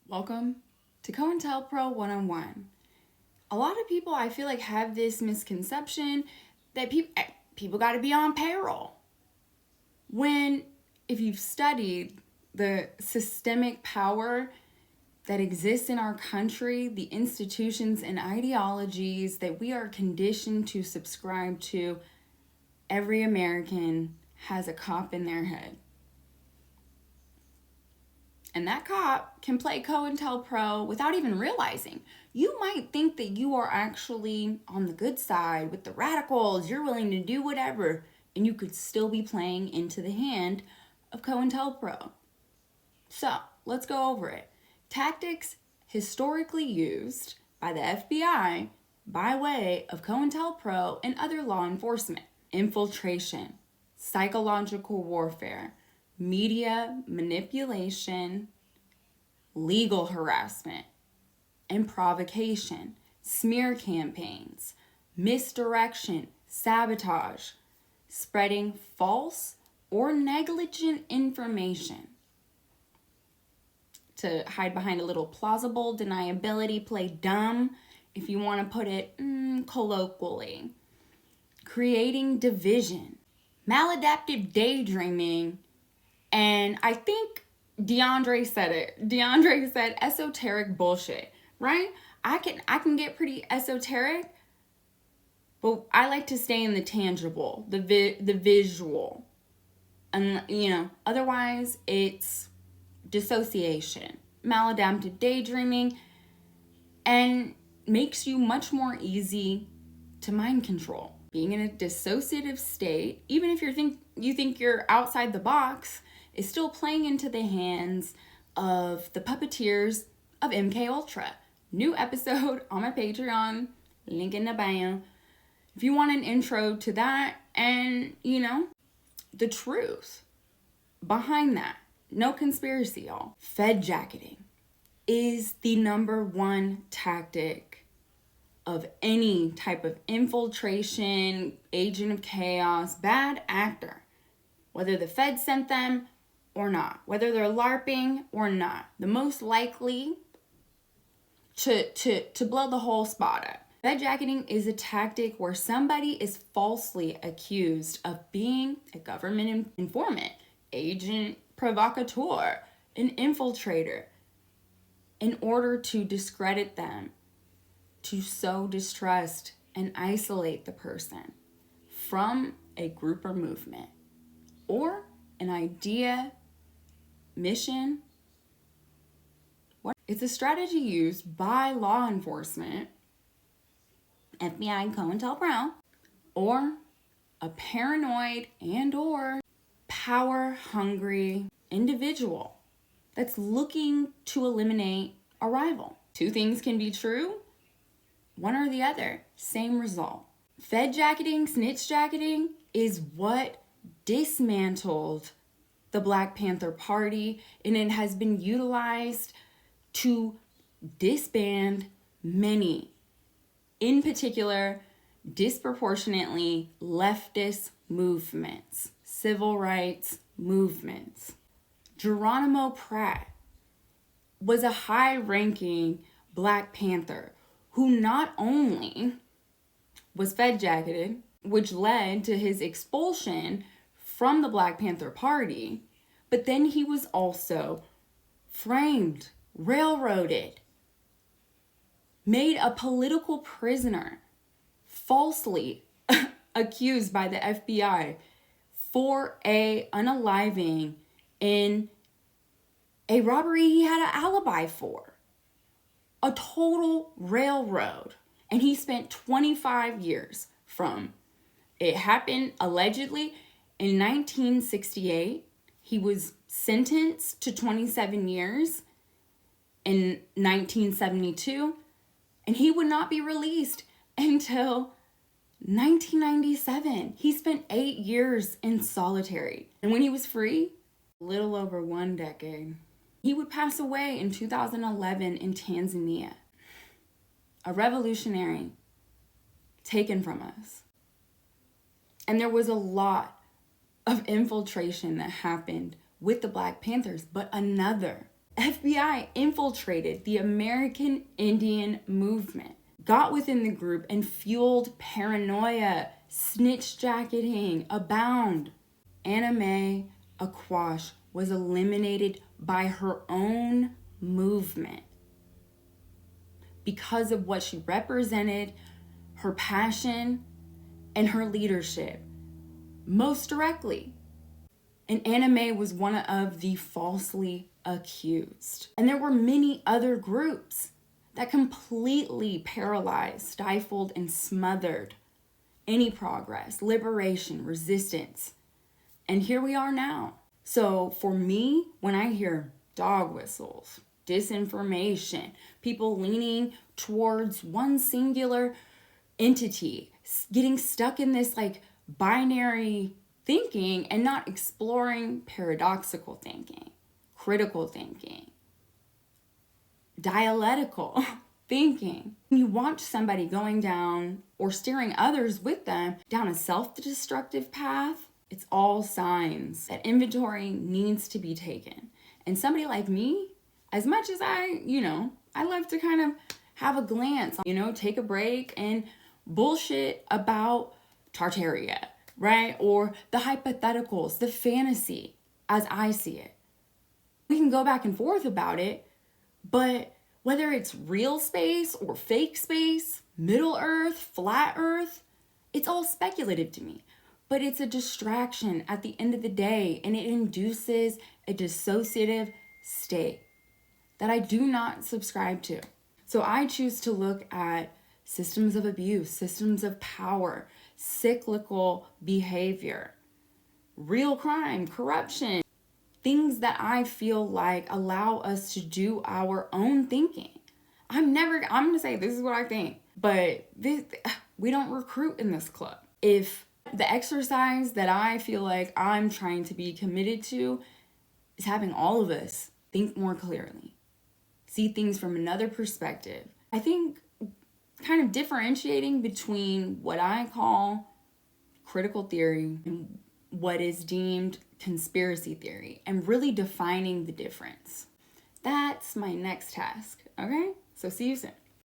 Welcome to Cointelpro 101. A lot of people, I feel like, have this misconception that people got to be on payroll. When, if you've studied the systemic power that exists in our country, the institutions and ideologies that we are conditioned to subscribe to, every American has a cop in their head. And that cop can play Cointelpro without even realizing. You might think that you are actually on the good side with the radicals, you're willing to do whatever, and you could still be playing into the hand of Cointelpro. So, let's go over it. Tactics historically used by the FBI by way of Cointelpro and other law enforcement. Infiltration, psychological warfare, media manipulation, legal harassment, and provocation, smear campaigns, misdirection, sabotage, spreading false or negligent information to hide behind a little plausible deniability, play dumb, if you want to put it colloquially, creating division, maladaptive daydreaming, and I think DeAndre said it. DeAndre said esoteric bullshit, right? I can get pretty esoteric, but I like to stay in the tangible, the visual. And, otherwise it's dissociation, maladaptive daydreaming, and makes you much more easy to mind control. Being in a dissociative state, even if you think you're outside the box, is still playing into the hands of the puppeteers of MK Ultra. New episode on my Patreon, link in the bio. If you want an intro to that and, the truth behind that. No conspiracy, y'all. Fed jacketing is the number one tactic of any type of infiltration, agent of chaos, bad actor. Whether the Fed sent them or not, whether they're LARPing or not, the most likely to blow the whole spot up. Fed jacketing is a tactic where somebody is falsely accused of being a government informant, agent provocateur, an infiltrator, in order to discredit them, to sow distrust and isolate the person from a group or movement or an idea, mission. It's a strategy used by law enforcement, FBI and Cointelpro, or a paranoid and or power-hungry individual that's looking to eliminate a rival. Two things can be true, one or the other, same result. Fed jacketing, snitch jacketing is what dismantled the Black Panther Party, and it has been utilized to disband many, in particular, disproportionately leftist movements, civil rights movements. Geronimo Pratt was a high-ranking Black Panther who not only was fed jacketed, which led to his expulsion from the Black Panther Party, but then he was also framed, railroaded, made a political prisoner, falsely accused by the FBI for a unaliving in a robbery he had an alibi for. A total railroad. And he spent 25 years from it happened allegedly in 1968. He was sentenced to 27 years in 1972, and he would not be released until 1997. He spent 8 years in solitary. And when he was free, a little over 1 decade, he would pass away in 2011 in Tanzania. A revolutionary taken from us. And there was a lot of infiltration that happened with the Black Panthers, but another FBI infiltrated the American Indian movement, got within the group, and fueled paranoia. Snitch jacketing abound. Anna Mae Aquash was eliminated by her own movement because of what she represented, her passion, and her leadership, most directly. And Anna Mae was one of the falsely accused. And there were many other groups that completely paralyzed, stifled, and smothered any progress, liberation, resistance. And here we are now. So for me, when I hear dog whistles, disinformation, people leaning towards one singular entity, getting stuck in this like binary thinking and not exploring paradoxical thinking, critical thinking, dialectical thinking. When you watch somebody going down or steering others with them down a self-destructive path, it's all signs that inventory needs to be taken. And somebody like me, as much as I love to kind of have a glance, take a break and bullshit about Tartaria, right? Or the hypotheticals, the fantasy as I see it. We can go back and forth about it, but whether it's real space or fake space, Middle Earth, flat Earth, it's all speculative to me. But it's a distraction at the end of the day, and it induces a dissociative state that I do not subscribe to. So I choose to look at systems of abuse, systems of power, cyclical behavior, real crime, corruption, things that I feel like allow us to do our own thinking. I'm going to say this is what I think, but we don't recruit in this club. If the exercise that I feel like I'm trying to be committed to is having all of us think more clearly, see things from another perspective. I think kind of differentiating between what I call critical theory and what is deemed conspiracy theory and really defining the difference. That's my next task, okay? So see you soon.